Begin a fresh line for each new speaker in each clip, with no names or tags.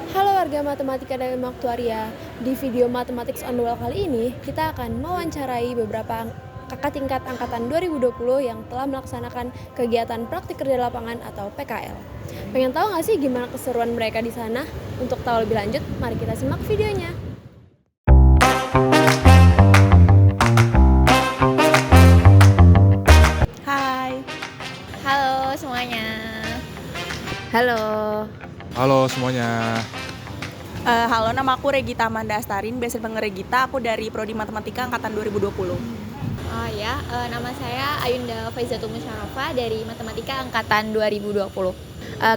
Halo warga matematika dan ilmu aktuaria. Di video Mathematics on the Wall kali ini, kita akan mewawancarai beberapa kakak tingkat angkatan 2020 yang telah melaksanakan kegiatan praktik kerja lapangan atau PKL. Pengen tahu nggak sih gimana keseruan mereka di sana? Untuk tahu lebih lanjut, mari kita simak videonya.
Hai.
Halo semuanya.
Halo.
Halo semuanya.
Halo, nama aku Regita Amanda Astarin, biasa dipanggil Regita. Aku dari Prodi Matematika angkatan 2020.
Nama saya Ayunda Faizatul Musyarafah dari Matematika angkatan 2020.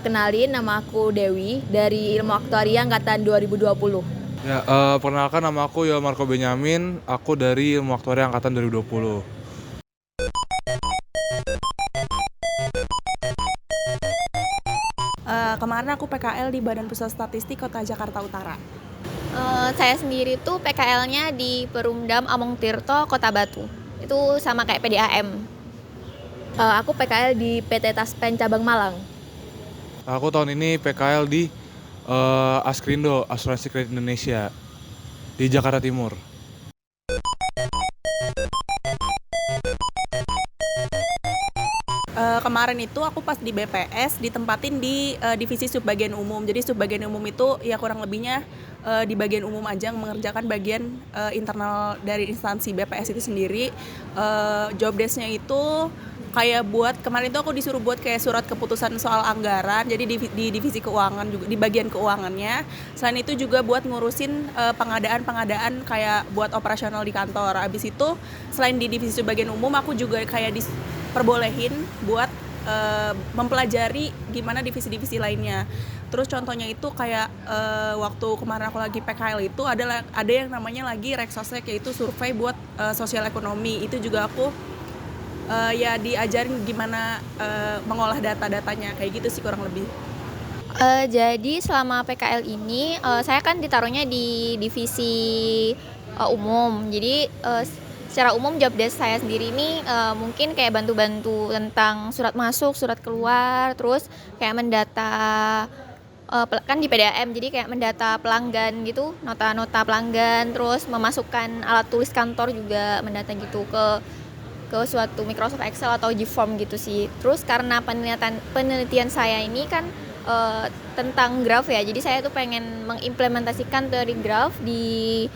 Kenalin, nama aku Dewi dari Ilmu Aktuaria angkatan 2020.
Ya, perkenalkan nama aku Yoel Marco Benyamin. Aku dari Ilmu Aktuaria angkatan 2020.
Kemarin aku PKL di Badan Pusat Statistik Kota Jakarta Utara.
Saya sendiri tuh PKL-nya di Perumdam Among Tirto Kota Batu. Itu sama kayak PDAM.
Aku PKL di PT Taspen Cabang Malang.
Aku tahun ini PKL di Askrindo, Asuransi Kredit Indonesia di Jakarta Timur.
Kemarin itu aku pas di BPS ditempatin di divisi subbagian umum. Jadi subbagian umum itu ya kurang lebihnya di bagian umum aja mengerjakan bagian internal dari instansi BPS itu sendiri. Job desk-nya itu kayak buat kemarin itu aku disuruh buat kayak surat keputusan soal anggaran. Jadi di divisi keuangan juga di bagian keuangannya. Selain itu juga buat ngurusin pengadaan kayak buat operasional di kantor. Abis itu selain di divisi subbagian umum aku juga kayak diperbolehin buat mempelajari gimana divisi-divisi lainnya. Terus contohnya itu kayak waktu kemarin aku lagi PKL itu ada yang namanya lagi Reksosek, yaitu survei buat sosial ekonomi. Itu juga aku ya diajarin gimana mengolah data-datanya, kayak gitu sih kurang lebih.
Jadi selama PKL ini saya kan ditaruhnya di divisi umum. Jadi secara umum job desk saya sendiri ini mungkin kayak bantu-bantu tentang surat masuk, surat keluar, terus kayak mendata kan di PDAM, jadi kayak mendata pelanggan gitu, nota-nota pelanggan, terus memasukkan alat tulis kantor juga mendata gitu ke suatu Microsoft Excel atau Gform gitu sih. Terus karena penelitian saya ini kan tentang graf ya, jadi saya tuh pengen mengimplementasikan teori graf di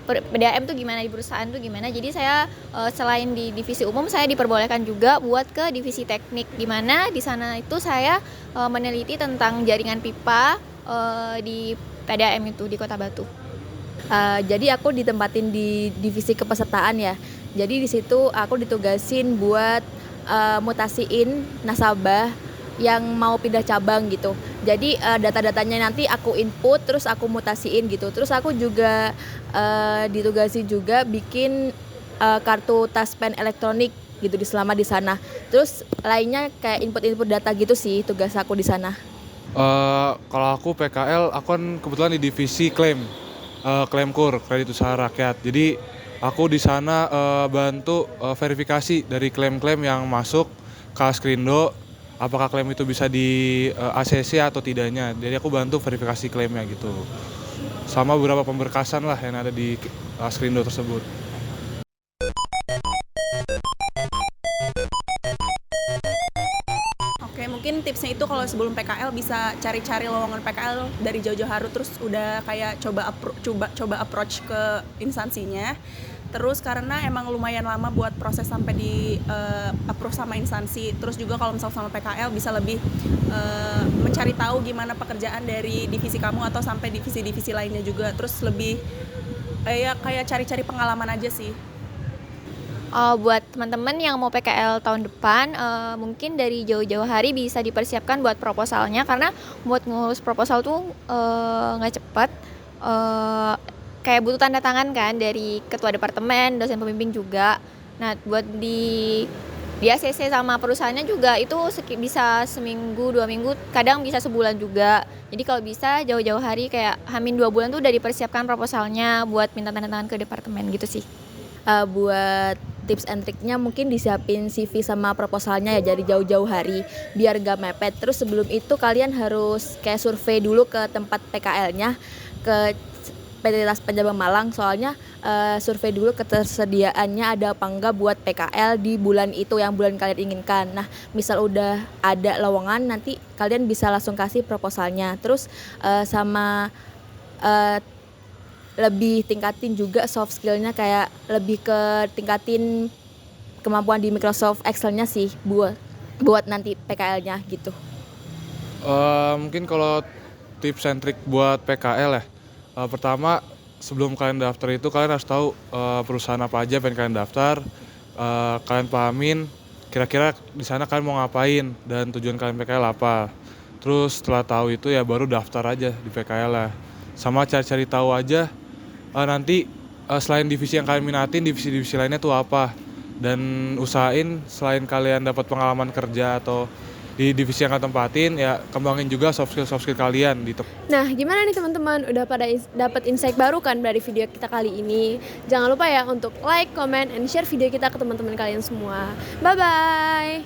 PDAM tuh gimana, di perusahaan tuh gimana. Jadi saya selain di divisi umum, saya diperbolehkan juga buat ke divisi teknik, di mana di sana itu saya meneliti tentang jaringan pipa di PDAM itu di Kota Batu.
Jadi aku ditempatin di divisi kepesertaan ya. Jadi di situ aku ditugasin buat mutasiin nasabah yang mau pindah cabang gitu. Jadi data-datanya nanti aku input, terus aku mutasiin gitu. Terus aku juga ditugasi juga bikin kartu Taspen elektronik gitu selama di sana. Terus lainnya kayak input-input data gitu sih tugas aku di sana.
Kalau aku PKL, aku kan kebetulan di divisi klaim KUR, Kredit Usaha Rakyat. Jadi aku di sana bantu verifikasi dari klaim-klaim yang masuk ke Askrindo, apakah klaim itu bisa di ACC atau tidaknya. Jadi aku bantu verifikasi klaimnya gitu. Sama beberapa pemberkasan lah yang ada di Askrindo tersebut.
Oke, mungkin tipsnya itu kalau sebelum PKL bisa cari-cari lowongan PKL dari jauh-jauh hari, terus udah kayak coba approach ke instansinya. Terus karena emang lumayan lama buat proses sampai di approve sama instansi. Terus juga kalau misal sama PKL bisa lebih mencari tahu gimana pekerjaan dari divisi kamu atau sampai divisi-divisi lainnya juga. Terus lebih ya kayak cari-cari pengalaman aja sih.
Buat teman-teman yang mau PKL tahun depan, mungkin dari jauh-jauh hari bisa dipersiapkan buat proposalnya, karena buat ngurus proposal tuh nggak cepat. Kayak butuh tanda tangan kan dari ketua departemen, dosen pembimbing juga. Nah, buat di ACC sama perusahaannya juga itu bisa seminggu, 2 minggu, kadang bisa sebulan juga. Jadi kalau bisa jauh-jauh hari kayak Hamin 2 bulan tuh udah dipersiapkan proposalnya buat minta tanda tangan ke departemen gitu sih.
Buat tips and triknya mungkin disiapin CV sama proposalnya ya dari jauh-jauh hari biar gak mepet. Terus sebelum itu kalian harus kayak survei dulu ke tempat PKL-nya, ke PT Tas Penjabang Malang, soalnya survei dulu ketersediaannya ada apa enggak buat PKL di bulan itu yang bulan kalian inginkan. Nah, misal udah ada lowongan, nanti kalian bisa langsung kasih proposalnya. Terus sama lebih tingkatin juga soft skillnya, kayak lebih ke tingkatin kemampuan di Microsoft Excel-nya sih buat nanti PKL-nya gitu.
Mungkin kalau tips and trick buat PKL ya, pertama sebelum kalian daftar itu kalian harus tahu perusahaan apa aja pengen kalian daftar, kalian pahamin kira-kira di sana kalian mau ngapain dan tujuan kalian PKL apa. Terus setelah tahu itu ya baru daftar aja di PKL lah. Sama cari-cari tahu aja nanti selain divisi yang kalian minatin, divisi-divisi lainnya tuh apa. Dan usahain selain kalian dapat pengalaman kerja atau di divisi yang kalian tempatin, ya kembangin juga soft skill kalian di
Nah, gimana nih teman-teman? Udah pada dapat insight baru kan dari video kita kali ini? Jangan lupa ya untuk like, comment, and share video kita ke teman-teman kalian semua. Bye-bye!